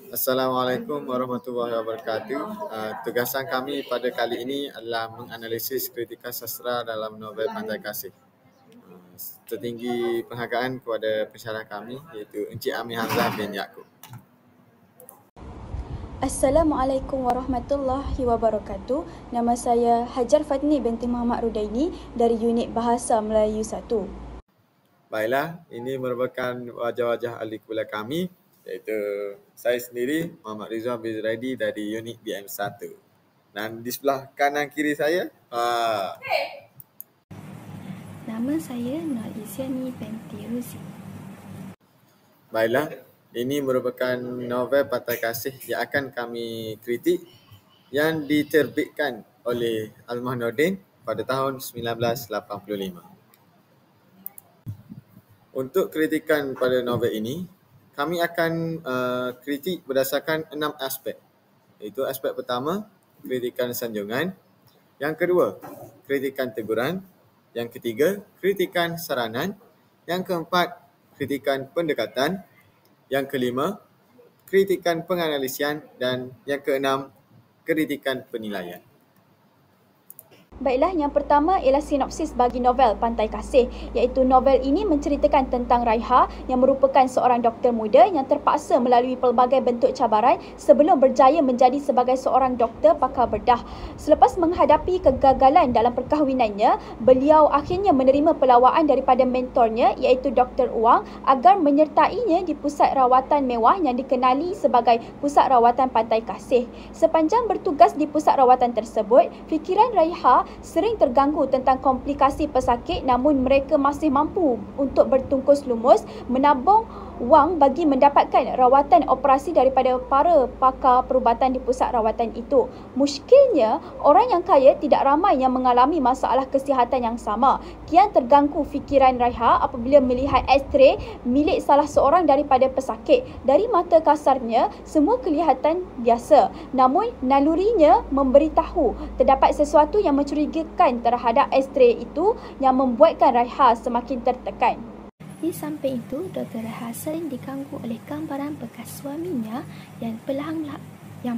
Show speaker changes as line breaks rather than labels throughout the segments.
Assalamualaikum warahmatullahi wabarakatuh. Tugasan kami pada kali ini adalah menganalisis kritika sastra dalam novel Pantai Kasih. Tertinggi penghargaan kepada pensyarah kami iaitu Encik Amir Hamzah bin Yaakob.
Assalamualaikum warahmatullahi wabarakatuh. Nama saya Hajar Fatni binti Muhammad Rudaini dari Unit Bahasa Melayu 1.
Baiklah, ini merupakan wajah-wajah ahli kuliah kami iaitu saya sendiri, Muhammad Rizwan bin Zuraidi dari Unit BM1. Dan di sebelah kanan kiri saya,
Nama saya Nur Isyani binti Ruzi.
baiklah, ini merupakan novel Pantai Kasih yang akan kami kritik yang diterbitkan oleh Al-Mahnudin pada tahun 1985. Untuk kritikan pada novel ini, kami akan kritik berdasarkan 6 aspek. Iaitu aspek pertama, kritikan sanjungan. Yang kedua, kritikan teguran. Yang ketiga, kritikan saranan. Yang keempat, kritikan pendekatan. Yang kelima, kritikan penganalisian. Dan yang keenam, kritikan penilaian.
Baiklah, yang pertama ialah sinopsis bagi novel Pantai Kasih, iaitu novel ini menceritakan tentang Raiha yang merupakan seorang doktor muda yang terpaksa melalui pelbagai bentuk cabaran sebelum berjaya menjadi sebagai seorang doktor pakar bedah. Selepas menghadapi kegagalan dalam perkahwinannya, beliau akhirnya menerima pelawaan daripada mentornya iaitu Dr. Uang agar menyertainya di pusat rawatan mewah yang dikenali sebagai Pusat Rawatan Pantai Kasih. Sepanjang bertugas di pusat rawatan tersebut, fikiran Raiha sering terganggu tentang komplikasi pesakit, namun mereka masih mampu untuk bertungkus lumus menabung wang bagi mendapatkan rawatan operasi daripada para pakar perubatan di pusat rawatan itu. Muskilnya, orang yang kaya tidak ramai yang mengalami masalah kesihatan yang sama. Kian terganggu fikiran Raiha apabila melihat X-ray milik salah seorang daripada pesakit. Dari mata kasarnya, semua kelihatan biasa. Namun, nalurinya memberitahu terdapat sesuatu yang mencurigakan terhadap X-ray itu yang membuatkan Raiha semakin tertekan.
Di samping itu, Dr. Raiha sering diganggu oleh gambaran bekas suaminya yang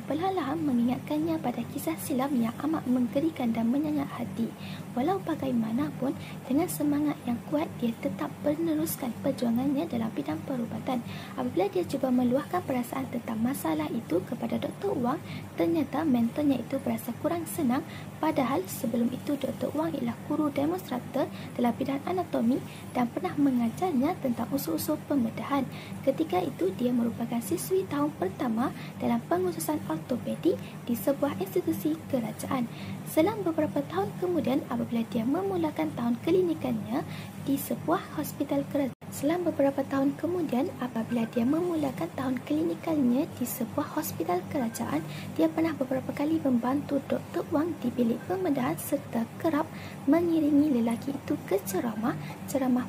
perlahan-lahan mengingatkannya pada kisah silam yang amat menggerikan dan menyayat hati. Walau bagaimanapun, dengan semangat yang kuat, dia tetap meneruskan perjuangannya dalam bidang perubatan. Apabila dia cuba meluahkan perasaan tentang masalah itu kepada Dr. Wang, ternyata mentornya itu berasa kurang senang, padahal sebelum itu Dr. Wang ialah guru demonstrator dalam bidang anatomi dan pernah mengajarnya tentang usul-usul pembedahan. Ketika itu, dia merupakan siswi tahun pertama dalam pengurusan ortopedi di sebuah institusi kerajaan. Selang beberapa tahun kemudian, apabila dia memulakan tahun klinikannya di sebuah hospital kerajaan, dia pernah beberapa kali membantu Dr. Wang di bilik pembedahan serta kerap mengiringi lelaki itu ke ceramah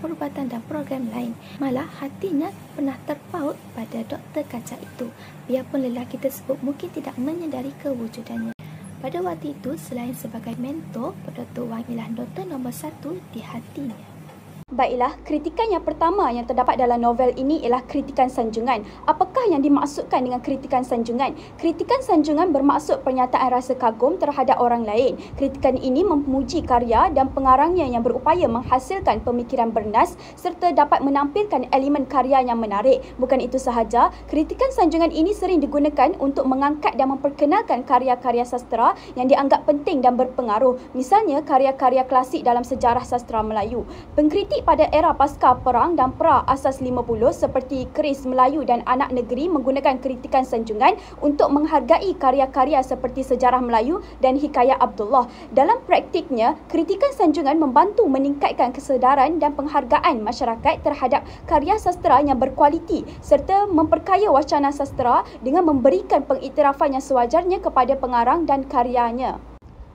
perubatan dan program lain. Malah hatinya pernah terpaut pada doktor kaca itu, biarpun lelaki tersebut mungkin tidak menyedari kewujudannya. Pada waktu itu, selain sebagai mentor, Dr. Wang ialah doktor nombor 1 di hatinya.
Baiklah, kritikan yang pertama yang terdapat dalam novel ini ialah kritikan sanjungan. Apakah yang dimaksudkan dengan kritikan sanjungan? Kritikan sanjungan bermaksud pernyataan rasa kagum terhadap orang lain. Kritikan ini memuji karya dan pengarangnya yang berupaya menghasilkan pemikiran bernas serta dapat menampilkan elemen karya yang menarik. Bukan itu sahaja, kritikan sanjungan ini sering digunakan untuk mengangkat dan memperkenalkan karya-karya sastera yang dianggap penting dan berpengaruh. Misalnya, karya-karya klasik dalam sejarah sastera Melayu. Pengkritik pada era pasca perang dan pra asas 50 seperti Keris Melayu dan Anak Negeri menggunakan kritikan sanjungan untuk menghargai karya-karya seperti Sejarah Melayu dan Hikayat Abdullah. Dalam praktiknya, kritikan sanjungan membantu meningkatkan kesedaran dan penghargaan masyarakat terhadap karya sastera yang berkualiti serta memperkaya wacana sastera dengan memberikan pengiktirafan yang sewajarnya kepada pengarang dan karyanya.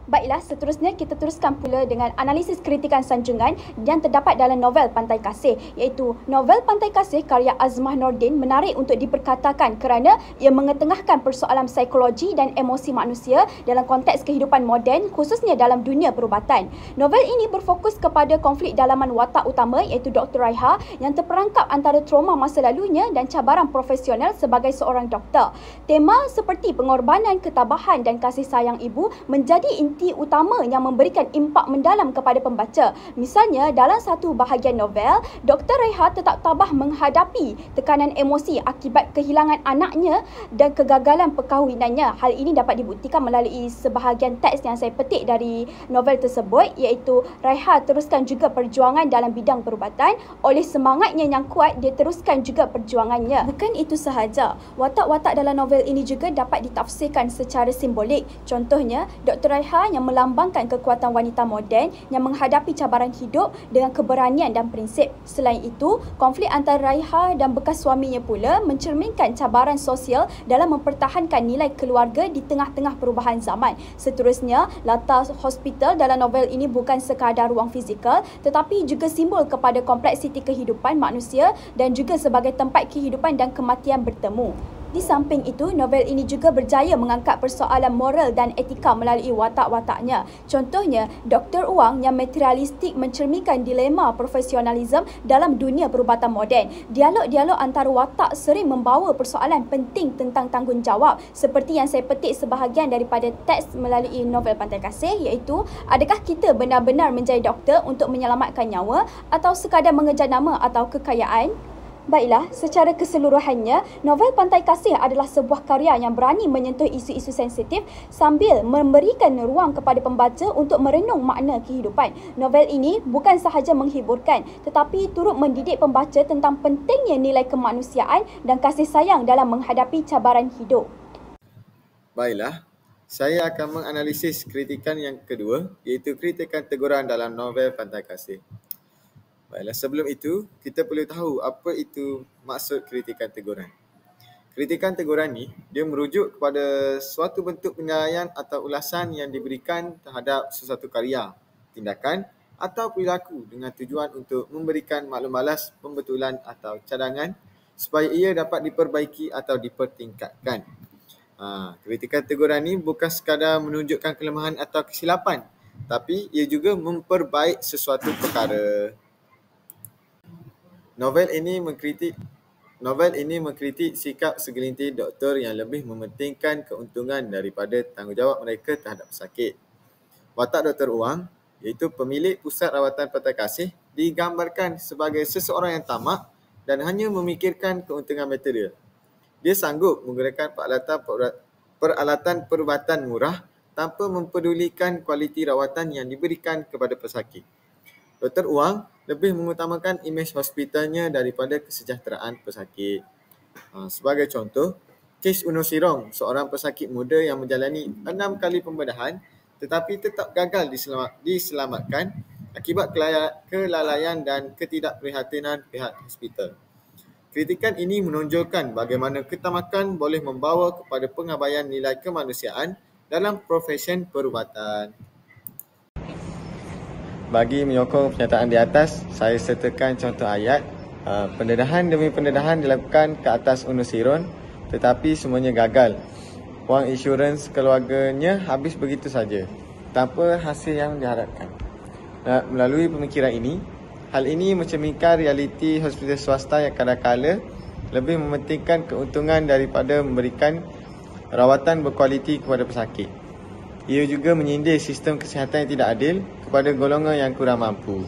Baiklah, seterusnya kita teruskan pula dengan analisis kritikan sanjungan yang terdapat dalam novel Pantai Kasih, iaitu novel Pantai Kasih karya Azmah Nordin menarik untuk diperkatakan kerana ia mengetengahkan persoalan psikologi dan emosi manusia dalam konteks kehidupan moden, khususnya dalam dunia perubatan. Novel ini berfokus kepada konflik dalaman watak utama iaitu Dr. Raiha yang terperangkap antara trauma masa lalunya dan cabaran profesional sebagai seorang doktor. Tema seperti pengorbanan, ketabahan dan kasih sayang ibu menjadi inti utama yang memberikan impak mendalam kepada pembaca. Misalnya, dalam satu bahagian novel, Dr. Raiha tetap tabah menghadapi tekanan emosi akibat kehilangan anaknya dan kegagalan perkahwinannya. Hal ini dapat dibuktikan melalui sebahagian teks yang saya petik dari novel tersebut, iaitu Raiha teruskan juga perjuangan dalam bidang perubatan. Oleh semangatnya yang kuat, dia teruskan juga perjuangannya. Bukan itu sahaja, watak-watak dalam novel ini juga dapat ditafsirkan secara simbolik. Contohnya, Dr. Raiha yang melambangkan kekuatan wanita moden yang menghadapi cabaran hidup dengan keberanian dan prinsip. Selain itu, konflik antara Raiha dan bekas suaminya pula mencerminkan cabaran sosial dalam mempertahankan nilai keluarga di tengah-tengah perubahan zaman. Seterusnya, latar hospital dalam novel ini bukan sekadar ruang fizikal tetapi juga simbol kepada kompleksiti kehidupan manusia dan juga sebagai tempat kehidupan dan kematian bertemu. Di samping itu, novel ini juga berjaya mengangkat persoalan moral dan etika melalui watak-wataknya. Contohnya, Dr. Wang yang materialistik mencerminkan dilema profesionalisme dalam dunia perubatan moden. Dialog-dialog antara watak sering membawa persoalan penting tentang tanggungjawab, seperti yang saya petik sebahagian daripada teks melalui novel Pantai Kasih, iaitu adakah kita benar-benar menjadi doktor untuk menyelamatkan nyawa atau sekadar mengejar nama atau kekayaan? Baiklah, secara keseluruhannya, novel Pantai Kasih adalah sebuah karya yang berani menyentuh isu-isu sensitif sambil memberikan ruang kepada pembaca untuk merenung makna kehidupan. Novel ini bukan sahaja menghiburkan tetapi turut mendidik pembaca tentang pentingnya nilai kemanusiaan dan kasih sayang dalam menghadapi cabaran hidup.
Baiklah, saya akan menganalisis kritikan yang kedua, iaitu kritikan teguran dalam novel Pantai Kasih. Baiklah, sebelum itu, kita perlu tahu apa itu maksud kritikan teguran. Kritikan teguran ni, dia merujuk kepada suatu bentuk penilaian atau ulasan yang diberikan terhadap sesuatu karya, tindakan atau perilaku dengan tujuan untuk memberikan maklum balas, pembetulan atau cadangan supaya ia dapat diperbaiki atau dipertingkatkan. Kritikan teguran ni bukan sekadar menunjukkan kelemahan atau kesilapan, tapi ia juga memperbaik sesuatu perkara. Novel ini mengkritik sikap segelintir doktor yang lebih mementingkan keuntungan daripada tanggungjawab mereka terhadap pesakit. Watak Dr. Wang, iaitu pemilik pusat rawatan Pantai Kasih, digambarkan sebagai seseorang yang tamak dan hanya memikirkan keuntungan material. Dia sanggup menggunakan peralatan perubatan murah tanpa mempedulikan kualiti rawatan yang diberikan kepada pesakit. Dr. Wang lebih mengutamakan imej hospitalnya daripada kesejahteraan pesakit. Sebagai contoh, kes Uno Sirong, seorang pesakit muda yang menjalani 6 kali pembedahan tetapi tetap gagal diselamatkan akibat kelalaian dan ketidakprihatinan pihak hospital. Kritikan ini menonjolkan bagaimana ketamakan boleh membawa kepada pengabaian nilai kemanusiaan dalam profesen perubatan. Bagi menyokong pernyataan di atas, saya sertakan contoh ayat. Pendedahan demi pendedahan dilakukan ke atas Uno Sirong tetapi semuanya gagal. Wang insurans keluarganya habis begitu saja, tanpa hasil yang diharapkan. Melalui pemikiran ini, hal ini mencerminkan realiti hospital swasta yang kadang-kala lebih mementingkan keuntungan daripada memberikan rawatan berkualiti kepada pesakit. Ia juga menyindir sistem kesihatan yang tidak adil kepada golongan yang kurang mampu.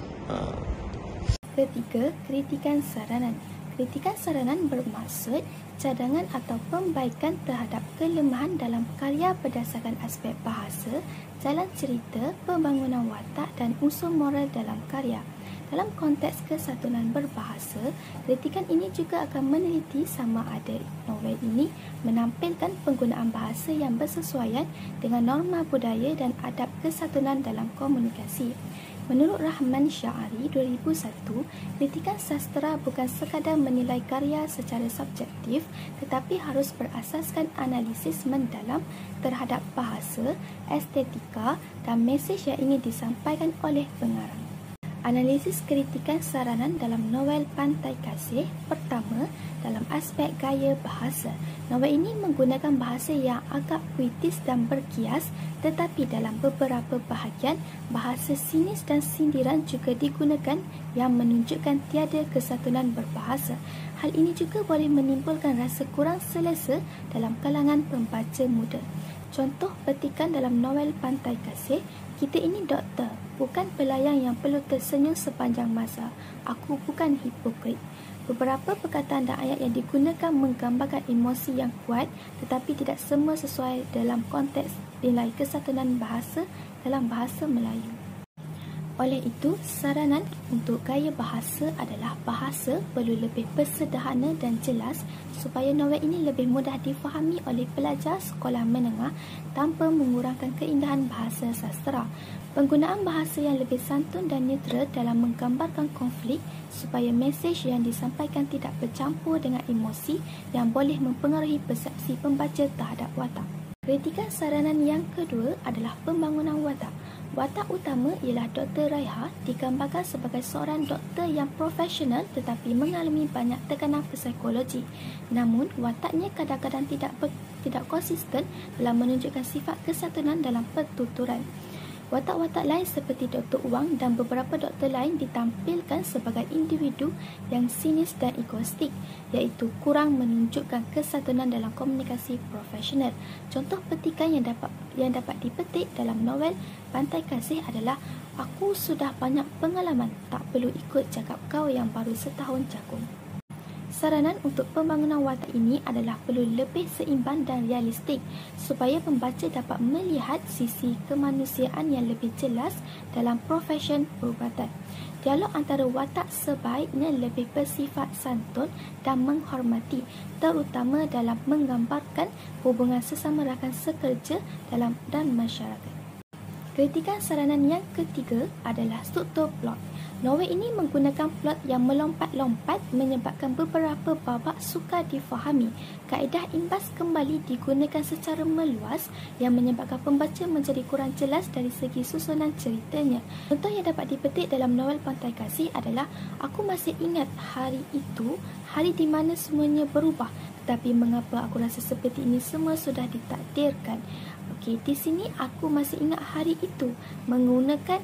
Ketiga, kritikan saranan. Kritikan saranan bermaksud cadangan atau pembaikan terhadap kelemahan dalam karya berdasarkan aspek bahasa, jalan cerita, pembangunan watak dan unsur moral dalam karya. Dalam konteks kesatuan berbahasa, kritikan ini juga akan meneliti sama ada novel ini menampilkan penggunaan bahasa yang bersesuaian dengan norma budaya dan adab kesatuan dalam komunikasi. Menurut Rahman Syahari 2001, kritikan sastera bukan sekadar menilai karya secara subjektif tetapi harus berasaskan analisis mendalam terhadap bahasa, estetika dan mesej yang ingin disampaikan oleh pengarang. Analisis kritikan saranan dalam novel Pantai Kasih. Pertama, dalam aspek gaya bahasa. Novel ini menggunakan bahasa yang agak puitis dan berkias, tetapi dalam beberapa bahagian, bahasa sinis dan sindiran juga digunakan yang menunjukkan tiada kesatuan berbahasa. Hal ini juga boleh menimbulkan rasa kurang selesa dalam kalangan pembaca muda. Contoh petikan dalam novel Pantai Kasih, kita ini doktor, bukan pelayan yang perlu tersenyum sepanjang masa. Aku bukan hipokrit. Beberapa perkataan dan ayat yang digunakan menggambarkan emosi yang kuat tetapi tidak semua sesuai dalam konteks nilai kesatuan bahasa dalam bahasa Melayu. Oleh itu, saranan untuk gaya bahasa adalah bahasa perlu lebih bersederhana dan jelas supaya novel ini lebih mudah difahami oleh pelajar sekolah menengah tanpa mengurangkan keindahan bahasa sastera. Penggunaan bahasa yang lebih santun dan neutral dalam menggambarkan konflik supaya mesej yang disampaikan tidak bercampur dengan emosi yang boleh mempengaruhi persepsi pembaca terhadap watak. Kritikan saranan yang kedua adalah pembangunan watak. Watak utama ialah Dr. Raiha digambarkan sebagai seorang doktor yang profesional tetapi mengalami banyak tekanan psikologi. Namun, wataknya kadang-kadang tidak konsisten dalam menunjukkan sifat kesatuan dalam pertuturan. Watak-watak lain seperti Dr. Wang dan beberapa doktor lain ditampilkan sebagai individu yang sinis dan egoistik, iaitu kurang menunjukkan kesatuan dalam komunikasi profesional. Contoh petikan yang dapat dipetik dalam novel Pantai Kasih adalah, aku sudah banyak pengalaman, tak perlu ikut cakap kau yang baru setahun jagung. Saranan untuk pembangunan watak ini adalah perlu lebih seimbang dan realistik supaya pembaca dapat melihat sisi kemanusiaan yang lebih jelas dalam profesion perubatan. Dialog antara watak sebaiknya lebih bersifat santun dan menghormati, terutama dalam menggambarkan hubungan sesama rakan sekerja dan masyarakat. Kritikan saranan yang ketiga adalah struktur plot. Novel ini menggunakan plot yang melompat-lompat menyebabkan beberapa babak sukar difahami. Kaedah imbas kembali digunakan secara meluas yang menyebabkan pembaca menjadi kurang jelas dari segi susunan ceritanya. Contoh yang dapat dipetik dalam novel Pantai Kasih adalah, aku masih ingat hari itu, hari di mana semuanya berubah. Tetapi mengapa aku rasa seperti ini semua sudah ditakdirkan? Okey, di sini aku masih ingat hari itu menggunakan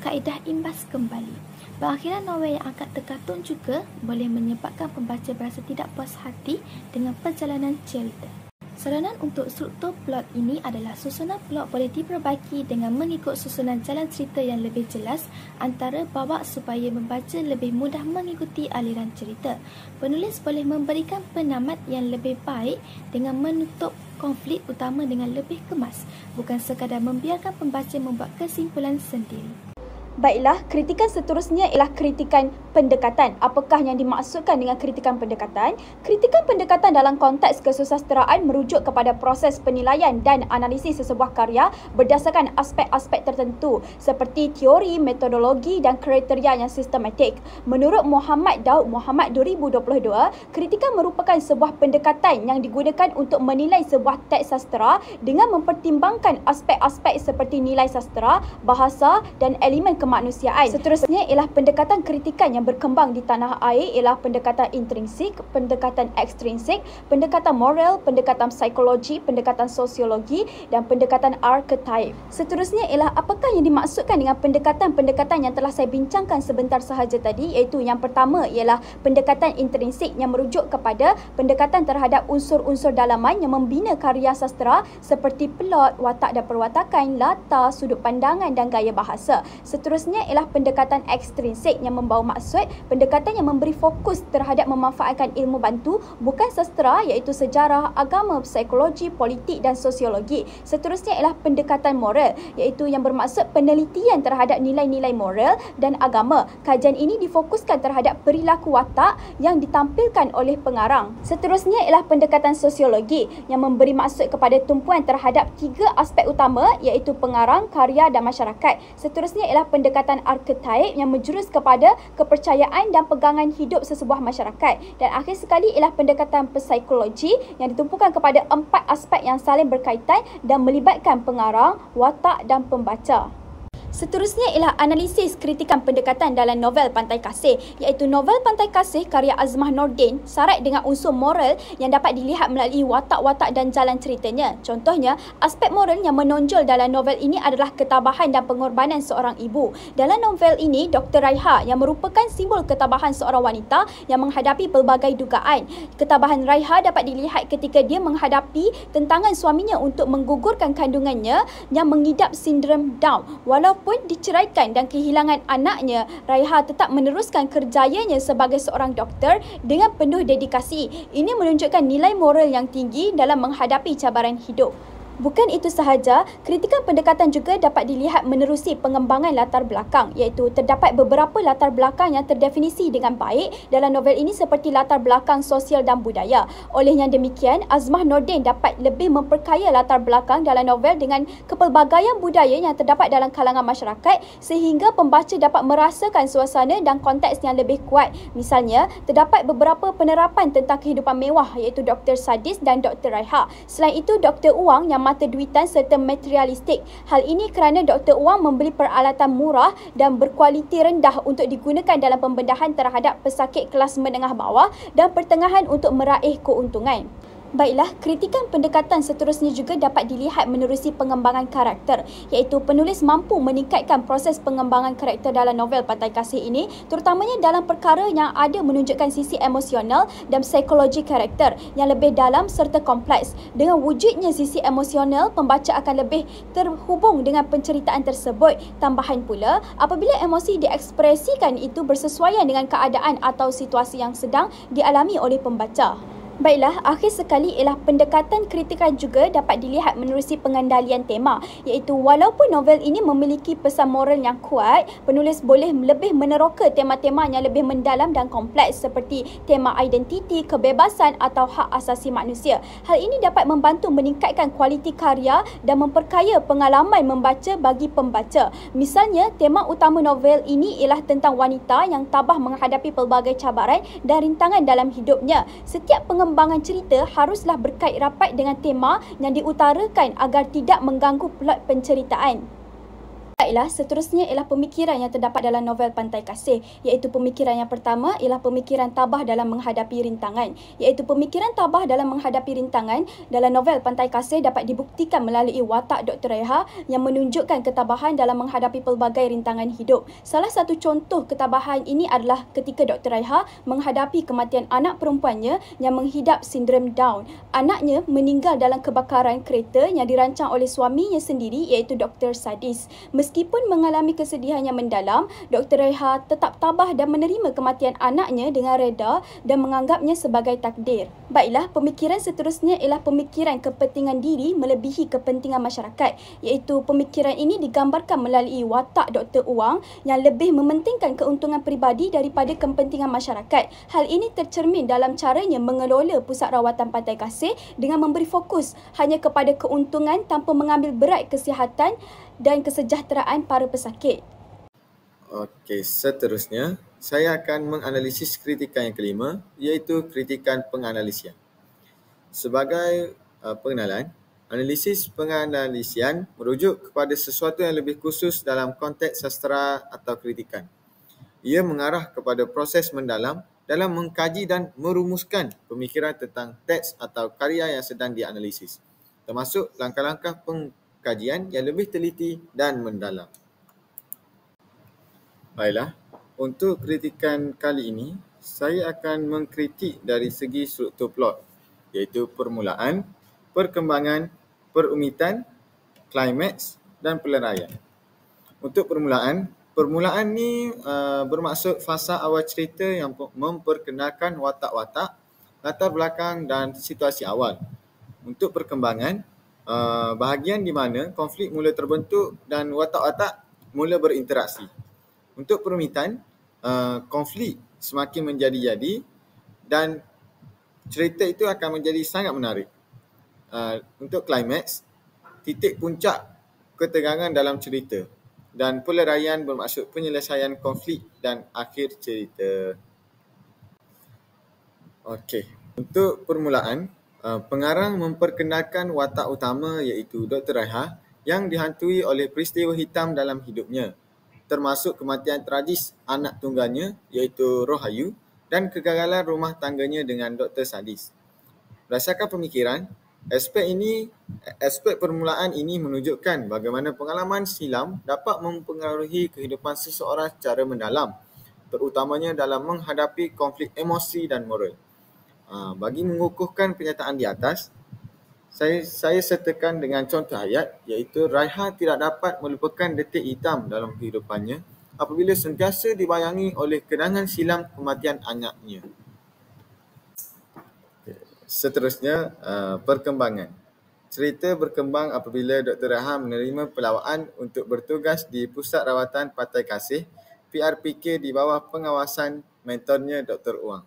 kaedah imbas kembali. Berakhiran novel yang angkat terkatun juga boleh menyebabkan pembaca berasa tidak puas hati dengan perjalanan cerita. Saranan untuk struktur plot ini adalah susunan plot boleh diperbaiki dengan mengikut susunan jalan cerita yang lebih jelas antara babak supaya membaca lebih mudah mengikuti aliran cerita. Penulis boleh memberikan penamat yang lebih baik dengan menutup konflik utama dengan lebih kemas, bukan sekadar membiarkan pembaca membuat kesimpulan sendiri.
Baiklah, kritikan seterusnya ialah kritikan pendekatan. Apakah yang dimaksudkan dengan kritikan pendekatan? Kritikan pendekatan dalam konteks kesusasteraan merujuk kepada proses penilaian dan analisis sesebuah karya berdasarkan aspek-aspek tertentu seperti teori, metodologi dan kriteria yang sistematik. Menurut Muhammad Daud Muhammad 2022, kritikan merupakan sebuah pendekatan yang digunakan untuk menilai sebuah teks sastera dengan mempertimbangkan aspek-aspek seperti nilai sastera, bahasa dan elemen kemanusiaan. Seterusnya ialah pendekatan kritikan yang berkembang di tanah air ialah pendekatan intrinsik, pendekatan ekstrinsik, pendekatan moral, pendekatan psikologi, pendekatan sosiologi dan pendekatan archetype. Seterusnya ialah apakah yang dimaksudkan dengan pendekatan-pendekatan yang telah saya bincangkan sebentar sahaja tadi, iaitu yang pertama ialah pendekatan intrinsik yang merujuk kepada pendekatan terhadap unsur-unsur dalaman yang membina karya sastera seperti plot, watak dan perwatakan, latar, sudut pandangan dan gaya bahasa. Seterusnya ialah pendekatan ekstrinsik yang membawa maksud, pendekatan yang memberi fokus terhadap memanfaatkan ilmu bantu bukan sastera iaitu sejarah, agama, psikologi, politik dan sosiologi. Seterusnya ialah pendekatan moral iaitu yang bermaksud penelitian terhadap nilai-nilai moral dan agama. Kajian ini difokuskan terhadap perilaku watak yang ditampilkan oleh pengarang. Seterusnya ialah pendekatan sosiologi yang memberi maksud kepada tumpuan terhadap tiga aspek utama iaitu pengarang, karya dan masyarakat. Seterusnya ialah pendekatan pendekatan arketaip yang menjurus kepada kepercayaan dan pegangan hidup sesebuah masyarakat. Dan akhir sekali ialah pendekatan psikologi yang ditumpukan kepada 4 aspek yang saling berkaitan dan melibatkan pengarang, watak dan pembaca. Seterusnya ialah analisis kritikan pendekatan dalam novel Pantai Kasih, iaitu novel Pantai Kasih karya Azmah Nordin syarat dengan unsur moral yang dapat dilihat melalui watak-watak dan jalan ceritanya. Contohnya, aspek moral yang menonjol dalam novel ini adalah ketabahan dan pengorbanan seorang ibu. Dalam novel ini, Dr. Raiha yang merupakan simbol ketabahan seorang wanita yang menghadapi pelbagai dugaan. Ketabahan Raiha dapat dilihat ketika dia menghadapi tentangan suaminya untuk menggugurkan kandungannya yang mengidap sindrom Down. Walaupun diceraikan dan kehilangan anaknya, Raiha tetap meneruskan kerjayanya sebagai seorang doktor dengan penuh dedikasi. Ini menunjukkan nilai moral yang tinggi dalam menghadapi cabaran hidup. Bukan itu sahaja, kritikan pendekatan juga dapat dilihat menerusi pengembangan latar belakang, iaitu terdapat beberapa latar belakang yang terdefinisi dengan baik dalam novel ini seperti latar belakang sosial dan budaya. Oleh yang demikian, Azmah Nordin dapat lebih memperkaya latar belakang dalam novel dengan kepelbagaian budaya yang terdapat dalam kalangan masyarakat sehingga pembaca dapat merasakan suasana dan konteks yang lebih kuat. Misalnya, terdapat beberapa penerapan tentang kehidupan mewah iaitu Dr. Sadis dan Dr. Raiha. Selain itu, Dr. Uwang yang mata duitan serta materialistik. Hal ini kerana Dr. Uwang membeli peralatan murah dan berkualiti rendah untuk digunakan dalam pembedahan terhadap pesakit kelas menengah bawah dan pertengahan untuk meraih keuntungan. Baiklah, kritikan pendekatan seterusnya juga dapat dilihat menerusi pengembangan karakter, iaitu penulis mampu meningkatkan proses pengembangan karakter dalam novel Pantai Kasih ini, terutamanya dalam perkara yang ada menunjukkan sisi emosional dan psikologi karakter yang lebih dalam serta kompleks. Dengan wujudnya sisi emosional, pembaca akan lebih terhubung dengan penceritaan tersebut. Tambahan pula, apabila emosi diekspresikan itu bersesuaian dengan keadaan atau situasi yang sedang dialami oleh pembaca. Baiklah, akhir sekali ialah pendekatan kritikan juga dapat dilihat menerusi pengendalian tema, iaitu walaupun novel ini memiliki pesan moral yang kuat, penulis boleh lebih meneroka tema-tema yang lebih mendalam dan kompleks seperti tema identiti, kebebasan atau hak asasi manusia. Hal ini dapat membantu meningkatkan kualiti karya dan memperkaya pengalaman membaca bagi pembaca. Misalnya, tema utama novel ini ialah tentang wanita yang tabah menghadapi pelbagai cabaran dan rintangan dalam hidupnya. Setiap pengembangan cerita haruslah berkait rapat dengan tema yang diutarakan agar tidak mengganggu plot penceritaan. Baiklah, seterusnya ialah pemikiran yang terdapat dalam novel Pantai Kasih, iaitu pemikiran yang pertama ialah pemikiran tabah dalam menghadapi rintangan. Iaitu pemikiran tabah dalam menghadapi rintangan dalam novel Pantai Kasih dapat dibuktikan melalui watak Dr. Raiha yang menunjukkan ketabahan dalam menghadapi pelbagai rintangan hidup. Salah satu contoh ketabahan ini adalah ketika Dr. Raiha menghadapi kematian anak perempuannya yang menghidap sindrom Down. Anaknya meninggal dalam kebakaran kereta yang dirancang oleh suaminya sendiri iaitu Dr. Sadis. Meskipun mengalami kesedihan yang mendalam, Dr. Raiha tetap tabah dan menerima kematian anaknya dengan reda dan menganggapnya sebagai takdir. Baiklah, pemikiran seterusnya ialah pemikiran kepentingan diri melebihi kepentingan masyarakat, iaitu pemikiran ini digambarkan melalui watak Dr. Uwang yang lebih mementingkan keuntungan peribadi daripada kepentingan masyarakat. Hal ini tercermin dalam caranya mengelola pusat rawatan Pantai Kasih dengan memberi fokus hanya kepada keuntungan tanpa mengambil berat kesihatan dan kesejahteraan para pesakit.
Okey, seterusnya saya akan menganalisis kritikan yang kelima, iaitu kritikan penganalisian. Sebagai pengenalan, analisis penganalisian merujuk kepada sesuatu yang lebih khusus dalam konteks sastera atau kritikan. Ia mengarah kepada proses mendalam dalam mengkaji dan merumuskan pemikiran tentang teks atau karya yang sedang dianalisis, termasuk langkah-langkah kajian yang lebih teliti dan mendalam. Baiklah, untuk kritikan kali ini, saya akan mengkritik dari segi struktur plot, iaitu permulaan, perkembangan, perumitan, klimaks dan peleraian. Untuk permulaan ni bermaksud fasa awal cerita yang memperkenalkan watak-watak, latar belakang dan situasi awal. Untuk perkembangan, bahagian di mana konflik mula terbentuk dan watak-watak mula berinteraksi. Untuk perumitan, konflik semakin menjadi-jadi dan cerita itu akan menjadi sangat menarik. Untuk klimaks, titik puncak ketegangan dalam cerita. dan peleraian bermaksud penyelesaian konflik dan akhir cerita. Okey, untuk permulaan, pengarang memperkenalkan watak utama iaitu Dr. Raiha yang dihantui oleh peristiwa hitam dalam hidupnya, termasuk kematian tragis anak tunggalnya iaitu Rohayu dan kegagalan rumah tangganya dengan Dr. Sadis. Berdasarkan pemikiran, aspek permulaan ini menunjukkan bagaimana pengalaman silam dapat mempengaruhi kehidupan seseorang secara mendalam, terutamanya dalam menghadapi konflik emosi dan moral. Bagi mengukuhkan penyataan di atas, saya sertakan dengan contoh ayat iaitu Raiha tidak dapat melupakan detik hitam dalam kehidupannya apabila sentiasa dibayangi oleh kenangan silam kematian anaknya. Seterusnya, perkembangan. Cerita berkembang apabila Dr. Raiha menerima pelawaan untuk bertugas di Pusat Rawatan Pantai Kasih PRPK di bawah pengawasan mentornya Dr. Wang.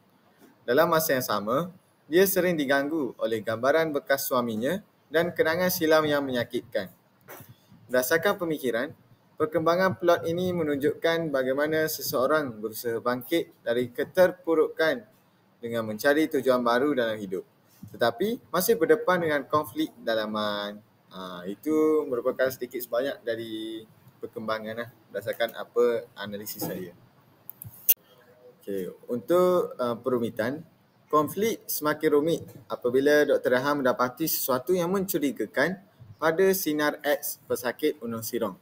Dalam masa yang sama, dia sering diganggu oleh gambaran bekas suaminya dan kenangan silam yang menyakitkan. Berdasarkan pemikiran, perkembangan plot ini menunjukkan bagaimana seseorang berusaha bangkit dari keterpurukan dengan mencari tujuan baru dalam hidup, tetapi masih berdepan dengan konflik dalaman. Itu merupakan sedikit sebanyak dari perkembangan berdasarkan apa analisis saya. Okay. Untuk perumitan, konflik semakin rumit apabila Dr. Raiha mendapati sesuatu yang mencurigakan pada sinar X pesakit Gunung Sirong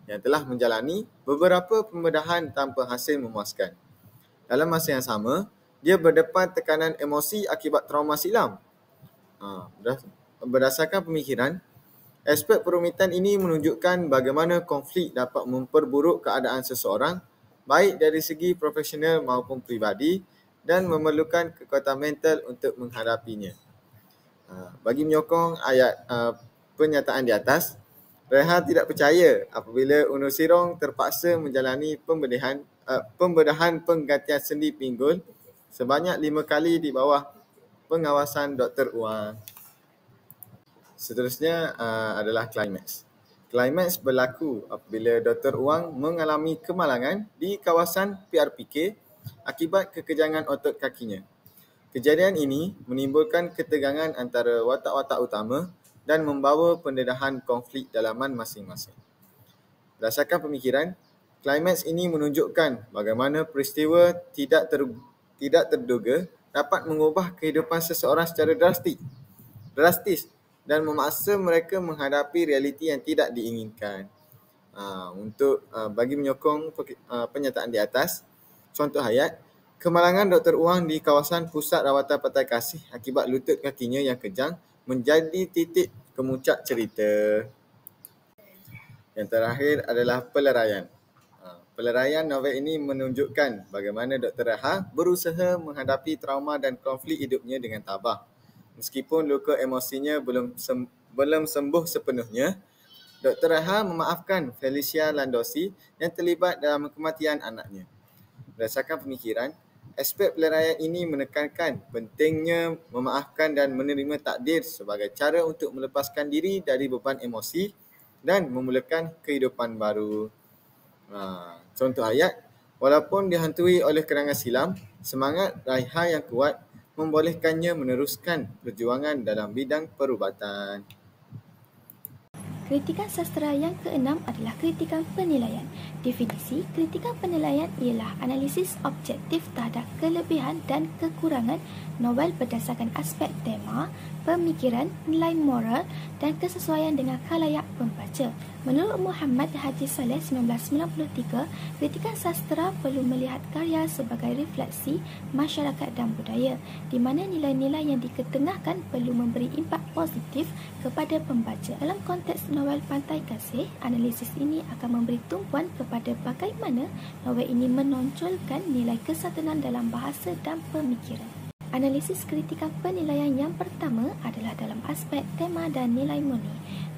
yang telah menjalani beberapa pembedahan tanpa hasil memuaskan. Dalam masa yang sama, dia berdepan tekanan emosi akibat trauma silam. Berdasarkan pemikiran, aspek perumitan ini menunjukkan bagaimana konflik dapat memperburuk keadaan seseorang baik dari segi profesional maupun peribadi dan memerlukan kekuatan mental untuk menghadapinya. Bagi menyokong ayat pernyataan di atas, Raiha tidak percaya apabila Gunung Sirong terpaksa menjalani pembedahan penggantian sendi pinggul sebanyak 5 kali di bawah pengawasan Dr. Wang. Seterusnya adalah klimaks. Klimaks berlaku apabila Dr. Wang mengalami kemalangan di kawasan PRPK akibat kekejangan otot kakinya. Kejadian ini menimbulkan ketegangan antara watak-watak utama dan membawa pendedahan konflik dalaman masing-masing. Berdasarkan pemikiran, klimaks ini menunjukkan bagaimana peristiwa tidak terduga dapat mengubah kehidupan seseorang secara drastis dan memaksa mereka menghadapi realiti yang tidak diinginkan. Bagi menyokong pernyataan di atas, contoh ayat, kemalangan Dr. Wang di kawasan Pusat Rawatan Pantai Kasih akibat lutut kakinya yang kejang menjadi titik kemuncak cerita. Yang terakhir adalah peleraian. Peleraian novel ini menunjukkan bagaimana Dr. Raiha berusaha menghadapi trauma dan konflik hidupnya dengan tabah. Meskipun luka emosinya belum sembuh sepenuhnya, Dr. Raiha memaafkan Felicia Landosi yang terlibat dalam kematian anaknya. Berdasarkan pemikiran, aspek peleraian ini menekankan pentingnya memaafkan dan menerima takdir sebagai cara untuk melepaskan diri dari beban emosi dan memulakan kehidupan baru. Contoh ayat, walaupun dihantui oleh kenangan silam, semangat Raiha yang kuat membolehkannya meneruskan perjuangan dalam bidang perubatan.
Kritikan sastera yang keenam adalah kritikan penilaian. Definisi kritikan penilaian ialah analisis objektif terhadap kelebihan dan kekurangan novel berdasarkan aspek tema, pemikiran, nilai moral dan kesesuaian dengan khalayak pembaca. Menurut Muhammad Haji Saleh 1993, kritikan sastera perlu melihat karya sebagai refleksi masyarakat dan budaya, di mana nilai-nilai yang diketengahkan perlu memberi impak positif kepada pembaca. Dalam konteks novel Pantai Kasih, analisis ini akan memberi tumpuan kepada bagaimana novel ini menonjolkan nilai kesatuan dalam bahasa dan pemikiran. Analisis kritikan penilaian yang pertama adalah dalam aspek tema dan nilai murni.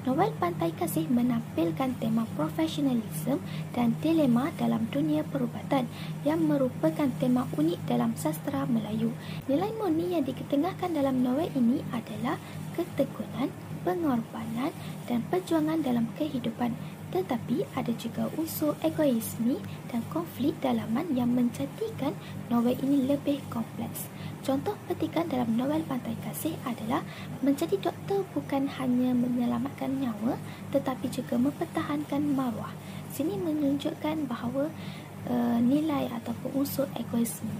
Novel Pantai Kasih menampilkan tema profesionalisme dan dilema dalam dunia perubatan yang merupakan tema unik dalam sastera Melayu. Nilai murni yang diketengahkan dalam novel ini adalah ketekunan, pengorbanan dan perjuangan dalam kehidupan. Tetapi ada juga unsur egoisme dan konflik dalaman yang menjadikan novel ini lebih kompleks. Contoh petikan dalam novel Pantai Kasih adalah menjadi doktor bukan hanya menyelamatkan nyawa tetapi juga mempertahankan maruah. Sini menunjukkan bahawa nilai ataupun unsur egoisme.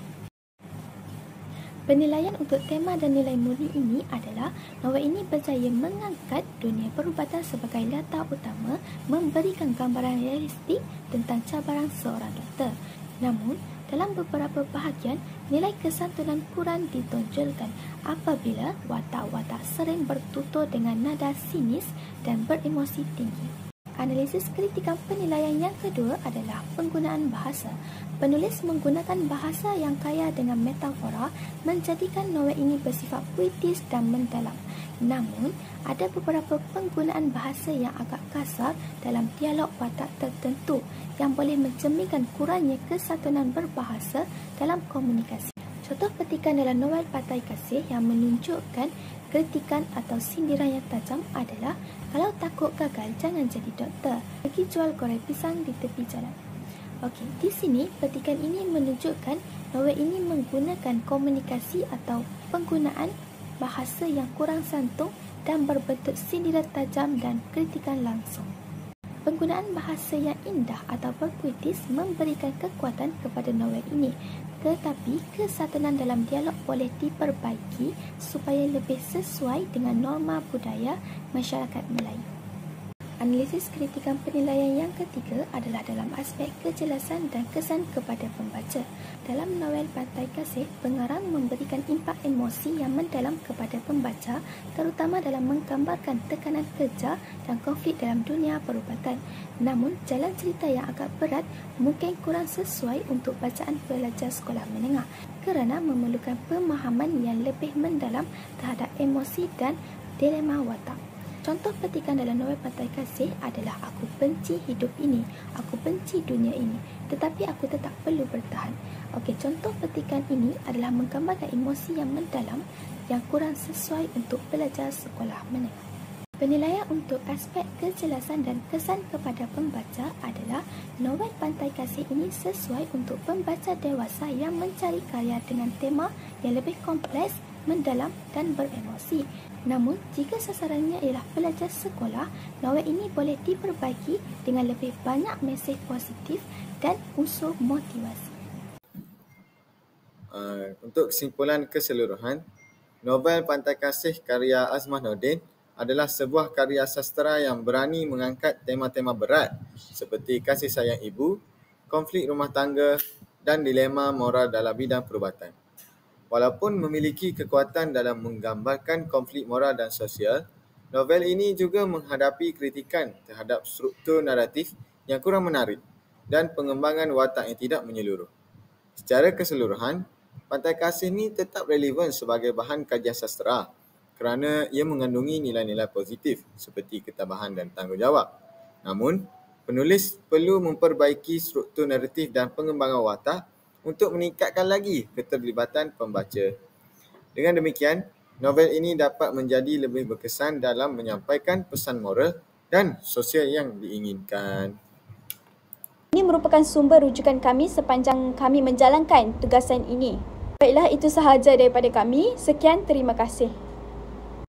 Penilaian untuk tema dan nilai murni ini adalah novel ini berjaya mengangkat dunia perubatan sebagai latar utama, memberikan gambaran realistik tentang cabaran seorang doktor. Namun, dalam beberapa bahagian, nilai kesantunan kurang ditonjolkan apabila watak-watak sering bertutur dengan nada sinis dan beremosi tinggi. Analisis kritikan penilaian yang kedua adalah penggunaan bahasa. Penulis menggunakan bahasa yang kaya dengan metafora menjadikan novel ini bersifat puitis dan mendalam. Namun, ada beberapa penggunaan bahasa yang agak kasar dalam dialog watak tertentu yang boleh mencerminkan kurangnya kesantunan berbahasa dalam komunikasi. Contoh petikan dalam novel Pantai Kasih yang menunjukkan kritikan atau sindiran yang tajam adalah kalau takut gagal, jangan jadi doktor. Pergi jual goreng pisang di tepi jalan. Okey, di sini petikan ini menunjukkan novel ini menggunakan komunikasi atau penggunaan bahasa yang kurang santun dan berbentuk sindiran tajam dan kritikan langsung. Penggunaan bahasa yang indah atau berpuitis memberikan kekuatan kepada novel ini. Tetapi kesantunan dalam dialog boleh diperbaiki supaya lebih sesuai dengan norma budaya masyarakat Melayu. Analisis kritikan penilaian yang ketiga adalah dalam aspek kejelasan dan kesan kepada pembaca. Dalam novel Pantai Kasih, pengarang memberikan impak emosi yang mendalam kepada pembaca, terutama dalam menggambarkan tekanan kerja dan konflik dalam dunia perubatan. Namun, jalan cerita yang agak berat mungkin kurang sesuai untuk bacaan pelajar sekolah menengah kerana memerlukan pemahaman yang lebih mendalam terhadap emosi dan dilema watak. Contoh petikan dalam novel Pantai Kasih adalah aku benci hidup ini, aku benci dunia ini, tetapi aku tetap perlu bertahan. Okey, contoh petikan ini adalah menggambarkan emosi yang mendalam yang kurang sesuai untuk pelajar sekolah menengah. Penilaian untuk aspek kejelasan dan kesan kepada pembaca adalah novel Pantai Kasih ini sesuai untuk pembaca dewasa yang mencari karya dengan tema yang lebih kompleks, mendalam dan beremosi. Namun, jika sasarannya ialah pelajar sekolah, novel ini boleh diperbaiki dengan lebih banyak mesej positif dan unsur motivasi.
Untuk kesimpulan keseluruhan, novel Pantai Kasih karya Azmah Nordin adalah sebuah karya sastera yang berani mengangkat tema-tema berat seperti kasih sayang ibu, konflik rumah tangga dan dilema moral dalam bidang perubatan. Walaupun memiliki kekuatan dalam menggambarkan konflik moral dan sosial, novel ini juga menghadapi kritikan terhadap struktur naratif yang kurang menarik dan pengembangan watak yang tidak menyeluruh. Secara keseluruhan, Pantai Kasih ini tetap relevan sebagai bahan kajian sastera kerana ia mengandungi nilai-nilai positif seperti ketabahan dan tanggungjawab. Namun, penulis perlu memperbaiki struktur naratif dan pengembangan watak untuk meningkatkan lagi keterlibatan pembaca. Dengan demikian, novel ini dapat menjadi lebih berkesan dalam menyampaikan pesan moral dan sosial yang diinginkan.
Ini merupakan sumber rujukan kami sepanjang kami menjalankan tugasan ini. Baiklah, itu sahaja daripada kami. Sekian, terima kasih.